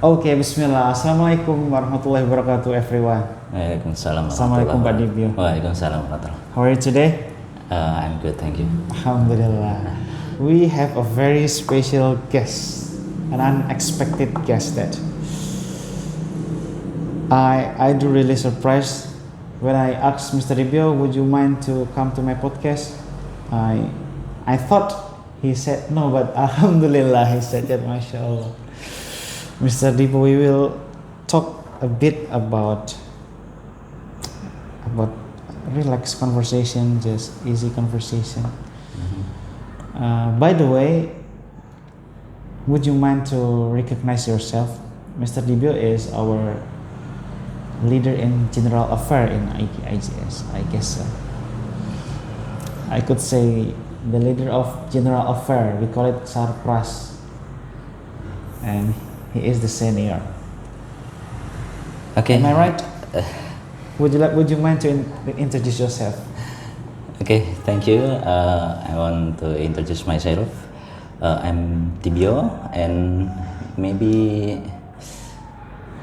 Oke, bismillah. Assalamualaikum warahmatullahi wabarakatuh, everyone. Waalaikumsalam Assalamualaikum, Pak Dibyo. Waalaikumsalam warahmatullahi. How are you today? I'm good, thank you. Alhamdulillah. We have a very special guest, an unexpected guest that I do really surprised when I asked Mr. Dibyo, would you mind to come to my podcast? I thought he said no, but Alhamdulillah he said that, mashallah. Mr. Dibyo, we will talk a bit about relaxed conversation, just easy conversation. By the way, would you mind to recognize yourself? Mr. Dibyo is our leader in general affair in IGS, I guess. I could say the leader of general affair. We call it Sarpras, and he is the senior. Okay. Am I right? Would you mind to introduce yourself? Okay, thank you. I want to introduce myself. I'm Dibyo, and maybe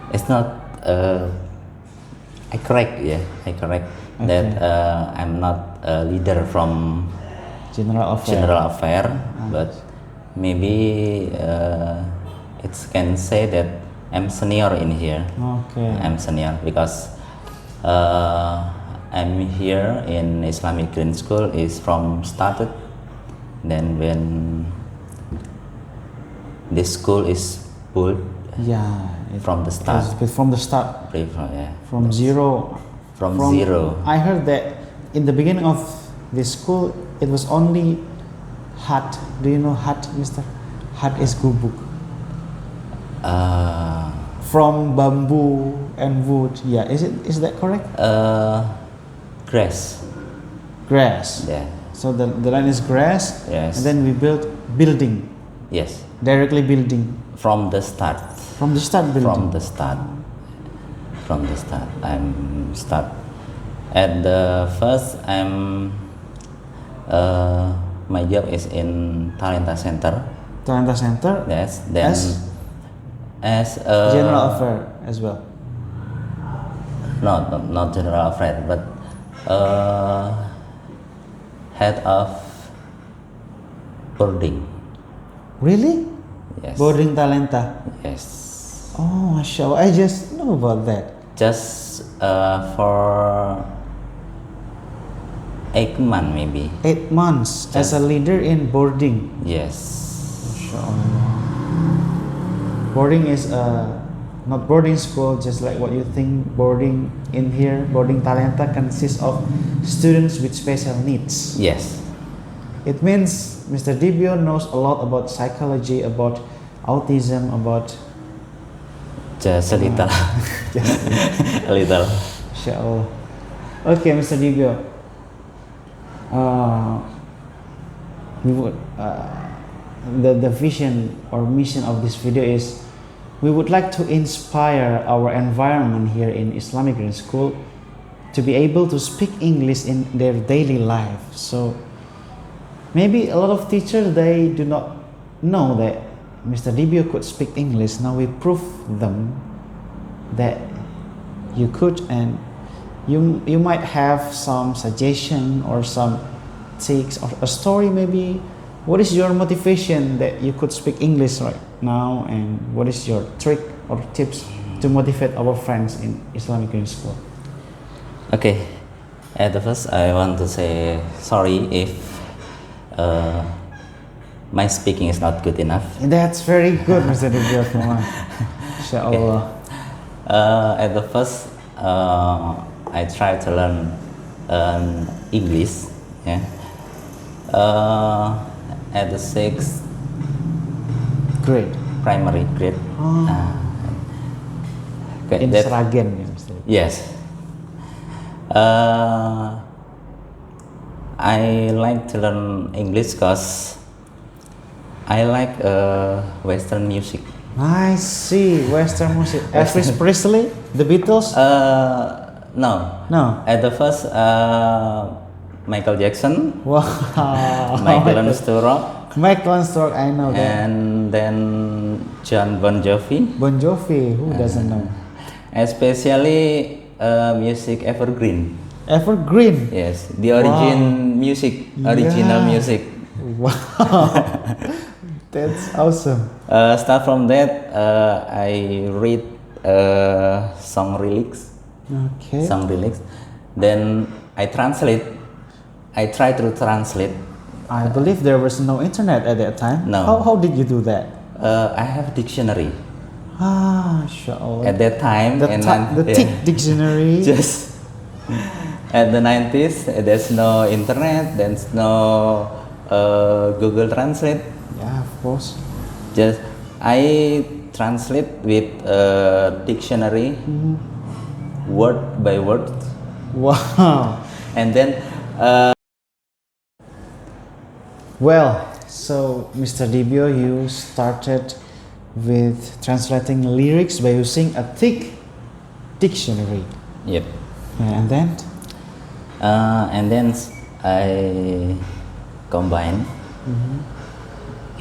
it's not. I correct okay. That I'm not a leader from General affair. but maybe it can say that I'm senior in here. Okay. I'm senior because I'm here in Islamic Green School is from started. Then when this school is built, from the start. From the start. From zero. From zero. I heard that in the beginning of this school, it was only hut. Do you know hut, Mister? Hut is gubuk. From bamboo and wood. Yeah, is that correct? Grass. Grass. Yeah. So the land is grass. Yes. And then we built building. Yes. Directly building. From the start. From the start building. From the start. I'm start. At the first, my job is in Talenta Center. Talenta Center. Yes. Then as general affair as well. Not general affair, but head of boarding. Really? Yes. Boarding Talenta. Yes. Oh, mashallah! I just know about that. Just for 8 months maybe. 8 months as a leader in boarding. Yes. Mashallah. Boarding is not boarding school, just like what you think. Boarding in here, boarding Talenta consists of students with special needs. Yes. It means Mr. Dibyo knows a lot about psychology, about autism, about just a little. A little. Inshallah. Okay, Mr. Dibyo. We would the vision or mission of this video is we would like to inspire our environment here in Islamic Green School to be able to speak English in their daily life. So maybe a lot of teachers, they do not know that Mr. Dibyo could speak English. Now we prove them that you could, and you might have some suggestion or some tips or a story maybe. What is your motivation that you could speak English right now, and what is your trick or tips to motivate our friends in Islamic Green School? Okay, at the first I want to say sorry if my speaking is not good enough. That's very good, Mr. Dibyo. Inshallah. At the first I try to learn English. Yeah. At the 6th grade, primary grade. In Sragen, ya, Mr. Yes. I like to learn English because I like Western music. I see, Western music. Elvis Presley, The Beatles? No. No. At the first, Michael Jackson, Wow. Michael Learns to Rock, Michael Learns, I know that. and then John Bon Jovi, Bon Jovi, who doesn't know? especially music evergreen. Evergreen. Yes, the origin music, original Yeah. music. Wow. That's awesome. Start from that, I read song lyrics, Okay. Then I translate. I try to translate. I believe there was no internet at that time. No. How did you do that? I have dictionary Inshallah. at that time. The, and the then- thick dictionary. just at the 90s, there's no internet, there's no Google Translate. Yeah, of course. Just I translate with dictionary, word by word, Wow. and then Well, so Mr. Dibio, you started with translating lyrics by using a thick dictionary. yep. And then? And then I combine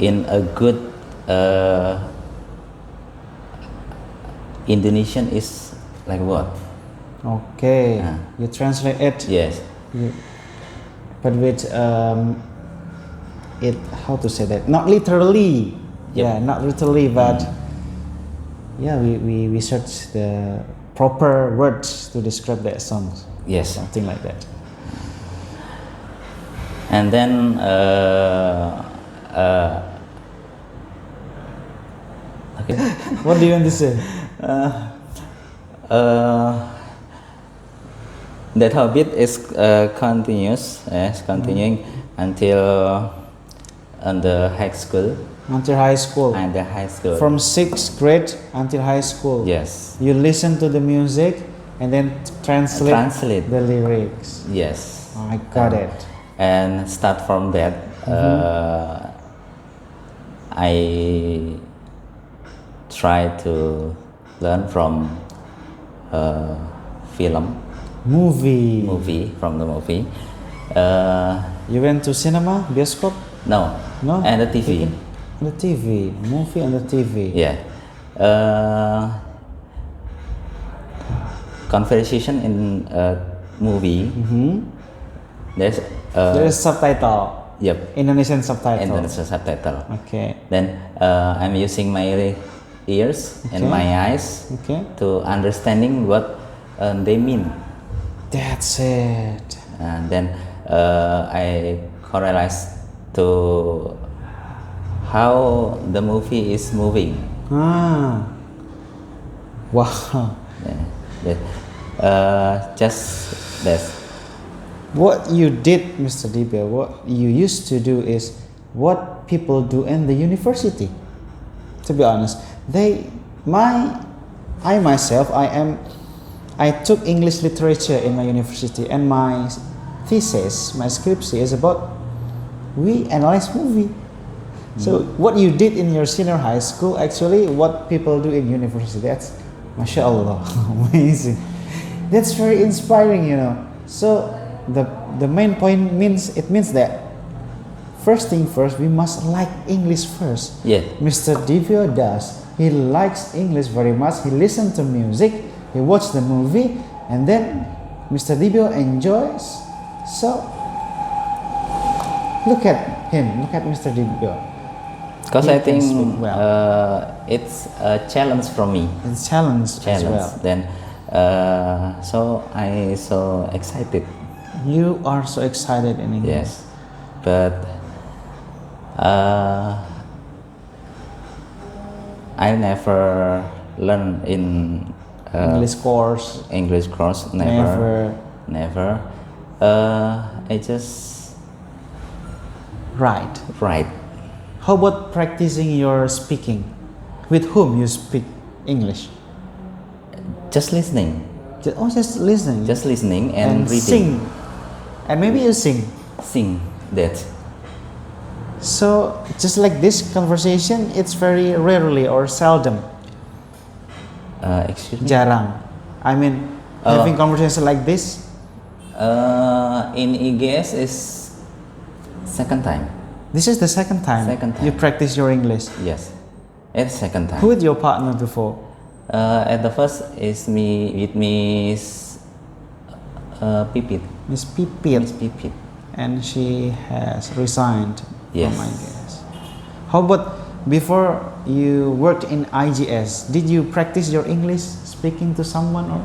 in a good Indonesian is like what? Okay, Yeah. you translate it, Yes. but with it, how to say that? Not literally. Yep. Yeah, not literally, but yeah, we search the proper words to describe that song. Yes. Something like that. And then okay. What do you want to say? That habit is continuous, yes, continuing until on the high school. Until high school. And the high school. From 6th grade until high school. Yes. You listen to the music and then translate, Translate. the lyrics. Yes. I got it. And start from that. I try to learn from movie from the movie. You went to cinema, bioskop? No. No? And the TV. The TV, movie on the TV. Yeah. Conversation in a movie. There's There is subtitle. yep. Indonesian subtitle. Indonesian subtitle. Okay. Then I'm using my ears and Okay. my eyes Okay. to understanding what they mean. That's it. And then I correlate to how the movie is moving. Wow. Just that. What you did, Mr. Dibia, what you used to do is what people do in the university. To be honest, I took English literature in my university, and my thesis, my scripture is about we analyze movie. So what you did in your senior high school, actually, what people do in university. That's, mashallah, amazing. That's very inspiring, you know. So the main point means that first thing first, we must like English first. Yeah. Mr. Divio does. He likes English very much. He listens to music. He watches the movie, and then Mr. Divio enjoys. So look at him. Look at Mr. Divio. Because He I can think speak well. it's a challenge for me. It's challenge as well. Then so I so excited. You are so excited in English. Yes, but I never learn in English course. English course. Never. I just Right. write. How about practicing your speaking? With whom you speak English? Just listening. Just listening. Just listening and reading. sing. And maybe you sing. Sing that. So just like this conversation, it's very rarely or seldom, Excuse me. jarang. I mean, having conversation like this. In EGS is second time. This is the second time. Second time. You practice your English. Yes, it's second time. Who is your partner before? At the first is me with Miss Pipit. Miss Pipit. Miss Pipit. And she has resigned Yes. from IGS. How about before you worked in IGS? Did you practice your English speaking to someone or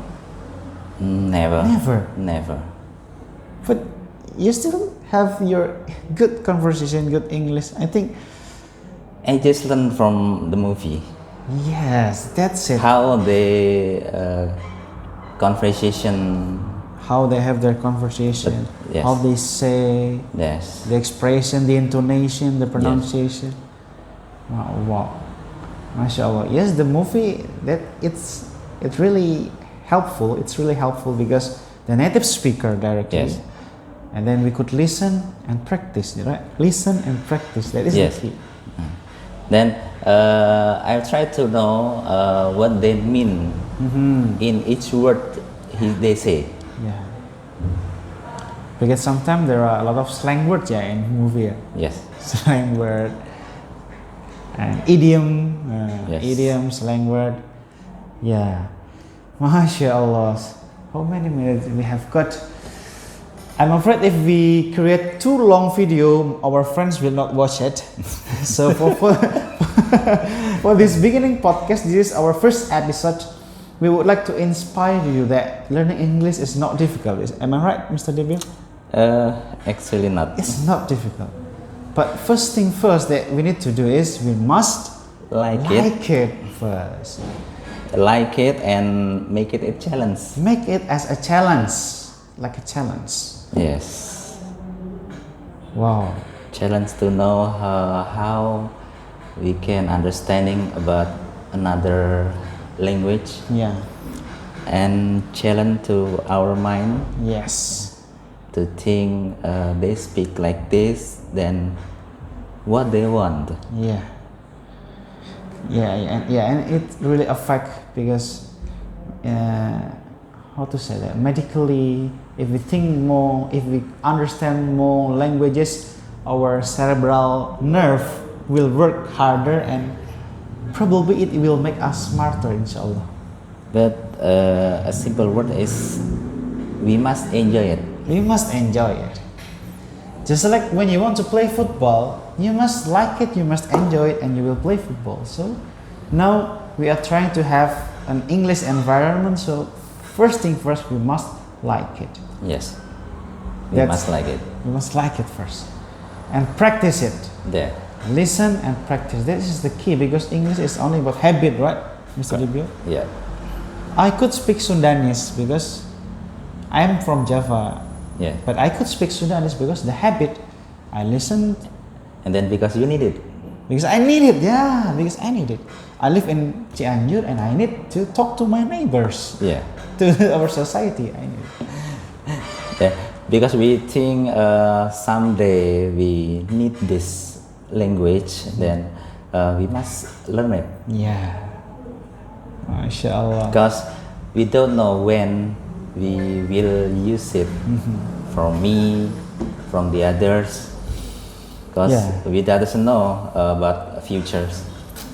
Never. never? Never. But you still have your good conversation, good English. I think I just learned from the movie yes, that's it. how they conversation. How they have their conversation, Yes. how they say, Yes. the expression, the intonation, the pronunciation. Wow, wow. MashaAllah. Yes, the movie it's really helpful. It's really helpful because the native speaker directly. Yes. And then we could listen and practice, right? Listen and practice. That is Yes. the key. Then I try to know what they mean in each word they say. Yeah. Because sometimes there are a lot of slang words in movie. Yes. Slang word and idiom, Yes. idiom, slang word. Yeah. MashaAllah. How many minutes we have got? I'm afraid if we create too long video, our friends will not watch it. So for this beginning podcast, this is our first episode. We would like to inspire you that learning English is not difficult. Am I right, Mr. Debil? Actually not. It's not difficult. But first thing first that we need to do is we must Like it first. Like it and make it a challenge. Make it as a challenge, like a challenge. Yes. Wow. Challenge to know how we can understanding about another language Yeah. and challenge to our mind Yes. to think they speak like this, then what they want. Yeah. And it really affect because how to say that medically, if we think more, if we understand more languages, our cerebral nerve will work harder and probably it will make us smarter, inshallah. But a simple word is we must enjoy it. We must enjoy it. Just like when you want to play football, you must like it, you must enjoy it, and you will play football. So now we are trying to have an English environment. So first thing first, we must like it. Yes. We That's- must like it. We must like it first, and practice it. There. Listen and practice. This is the key because English is only about habit, right, Mr. Dibio? Yeah. I could speak Sundanese because I am from Java, Yeah. but I could speak Sundanese because the habit. I listened And then because you need it. because I need it. Yeah, because I need it. I live in Cianjur and I need to talk to my neighbors, Yeah. to our society. I need it. Yeah. Because we think someday we need this language, then we must learn it. Yeah. MashaAllah. Because we don't know when we will use it. From me, from the others. Because Yeah. we doesn't know about futures.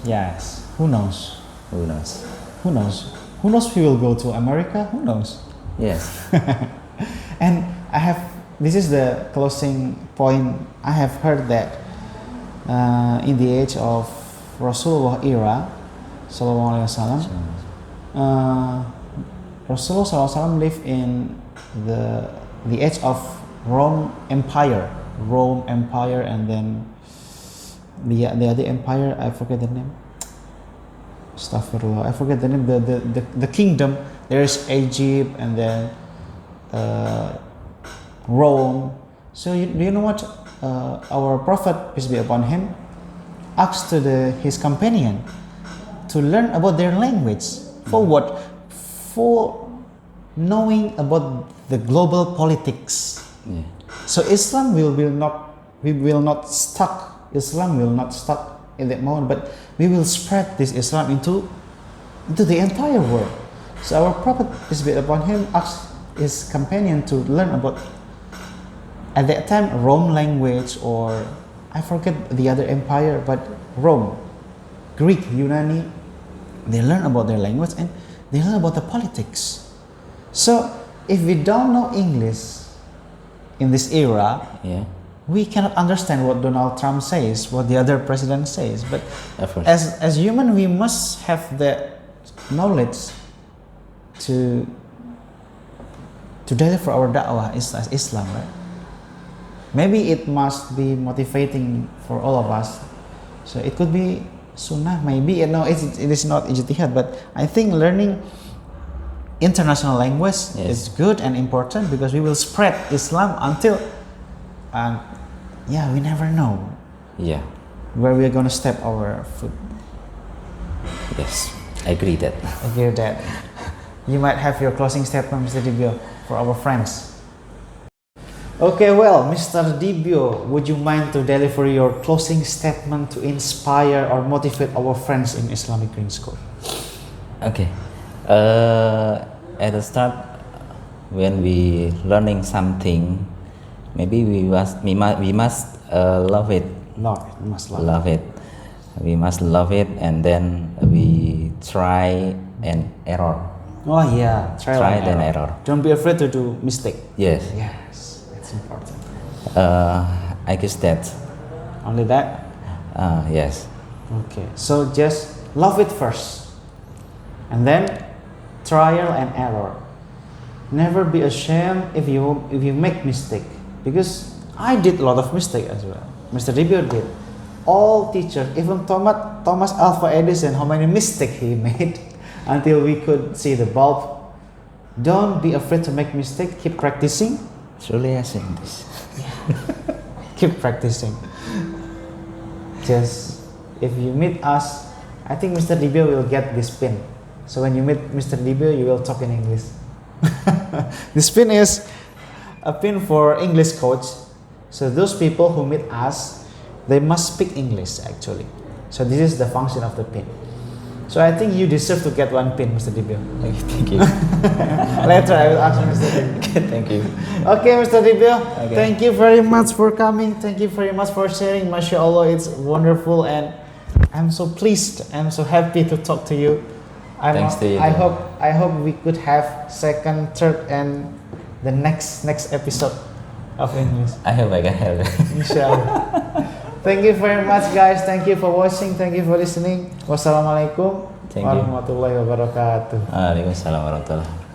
Yes. Who knows? Who knows? Who knows? Who knows we will go to America? Who knows? Yes. And I have, this is the closing point. I have heard that in the age of Rasulullah era, Sallallahu Alaihi Wasallam, Rasulullah Sallallahu Alaihi Wasallam lived in the age of Rome Empire, and then the other empire, I forget the name. Astaghfirullah, I forget the name. The kingdom. There is Egypt and then Rome. So do you know what our Prophet, peace be upon him, asked to his companion to learn about their language. For what? For knowing about the global politics. Yeah. So Islam will not stuck. Islam will not stuck in that moment, but we will spread this Islam into the entire world. So our Prophet, peace be upon him, asked his companion to learn about, at that time, Rome language, or I forget the other empire, but Rome, Greek, Yunani, they learn about their language and they learn about the politics. So if we don't know English in this era, Yeah. we cannot understand what Donald Trump says, what the other president says. But Of course. as human, we must have the knowledge to deliver our da'wah as Islam, right? Maybe it must be motivating for all of us. So it could be sunnah, maybe. No, it is not ijtihad, but I think learning international language is good and important because we will spread Islam until, we never know Yeah. where we are going to step our foot. Yes. I agree that. I hear that. You might have your closing statement, Mr. Dibyo, for our friends. Okay, well, Mr. Dibyo, would you mind to deliver your closing statement to inspire or motivate our friends in Islamic Green School? Okay. At the start, when we learning something, maybe we must love it. Lord, you must love. Love it. We must love it, and then we try and error. Oh yeah, trial Try and and error. error. Don't be afraid to do mistake. Yes. Yes, that's important. I guess that. Only that? Yes. Okay, so just love it first, and then trial and error. Never be ashamed if you make mistake, because I did a lot of mistake as well. Mr. Dibyo did. All teachers, even Thomas Alva Edison, how many mistakes he made until we could see the bulb. Don't be afraid to make mistake. Keep practicing. Truly, I saying this. Keep practicing. Just if you meet us, I think Mr. Dibyo will get this pin. So when you meet Mr. Dibyo, you will talk in English. This pin is a pin for English coach. So those people who meet us, they must speak English actually. So this is the function of the pin. So I think you deserve to get one pin, Mr. Dibyo. Thank you. Later I will ask Mr. Dibyo. Thank you. Okay, Mr. Dibyo, Okay. thank you very much for coming. Thank you very much for sharing. MashaAllah, it's wonderful, and I'm so pleased. I'm so happy to talk to you. Thanks to you. I hope we could have second, third, and the next episode of English. I hope I can help. Inshallah. Thank you very much, guys. Thank you for watching. Thank you for listening. Wassalamualaikum Thank you. warahmatullahi wabarakatuh. Waalaikumsalam warahmatullahi.